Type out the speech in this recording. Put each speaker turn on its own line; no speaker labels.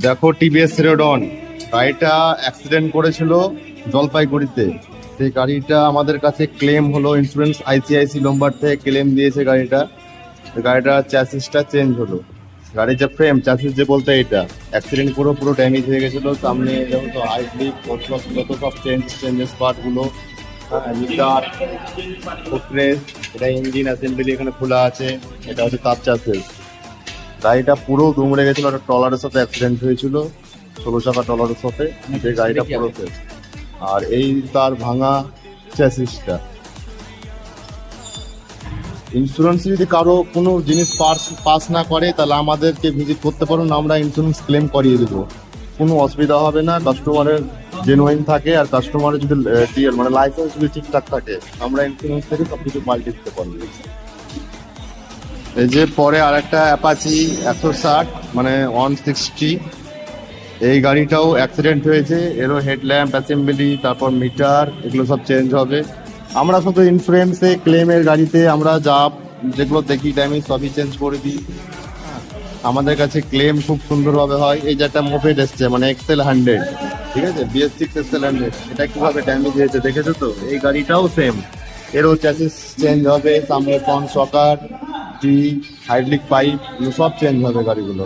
দেখো TVS radon, গাড়িটা accident করেছিল জলপাইগুড়িতে। সেই গাড়িটা আমাদের কাছে ক্লেম হলো, ইন্স্যুরেন্স আইসিআইসি নম্বর থেকে ক্লেম দিয়েছে গাড়িটা। গাড়িটার চ্যাসিসটা চেঞ্জ হলো। গাড়ির যে ফ্রেম চ্যাসিস যে বলতে এটা অ্যাক্সিডেন্ট পুরো পুরো ড্যামেজ হয়ে গেছিলো। সামনে যেমন তো হাইড্রিক যত সব চেঞ্জেস পার্টগুলো, মিটার, ফুটরেস, এটা ইঞ্জিন অ্যাসেম্বলি এখানে খোলা আছে। এটা হচ্ছে তার চ্যাসিস। গাড়িটা পুরো দুমড়ে গেছিল, একটা ট্রলারের সাথে অ্যাক্সিডেন্ট হয়েছিল, 16 চাকা ট্রলারের সাথে। যে গাড়িটা পুরো শেষ। আর এই তার ভাঙা চ্যাসিসটা। ইন্স্যুরেন্স যদি কারো কোনো জিনিস পাস না করে তাহলে আমাদেরকে ভিজিট করতে পারুন, আমরা ইন্স্যুরেন্স ক্লেম করিয়ে দেবো, কোনো অসুবিধা হবে না। কাস্টমারের জেনুইন থাকে আর কাস্টমারের যদি মানে লাইসেন্স যদি ঠিকঠাক থাকে আমরা ইন্স্যুরেন্স থেকে সব কিছু পাল্টে দিতে পারবো। এই যে পরে আর একটা অ্যাপাচি 160 মানে 160, এই গাড়িটাও অ্যাক্সিডেন্ট হয়েছে। এরও হেডল্যাম্প অ্যাসেম্বলি, তারপর মিটার, এগুলো সব চেঞ্জ হবে। আমরা শুধু ইন্স্যুরেন্সে ক্লেমের গাড়িতে আমরা যেগুলো দেখি ড্যামেজ সবই চেঞ্জ করে দিই। আমাদের কাছে ক্লেম খুব সুন্দরভাবে হয়। এই যে একটা মোপেড এসছে মানে XL100, ঠিক আছে, BS6 XL100, এটা কিভাবে ড্যামেজ হয়েছে দেখেছো তো? এই গাড়িটাও সেম, এরও চ্যাসিস চেঞ্জ হবে, সামনে ফ্রন্ট শকার, টি, হাইড্রোলিক পাইপ, সব চেঞ্জ হবে গাড়িগুলো।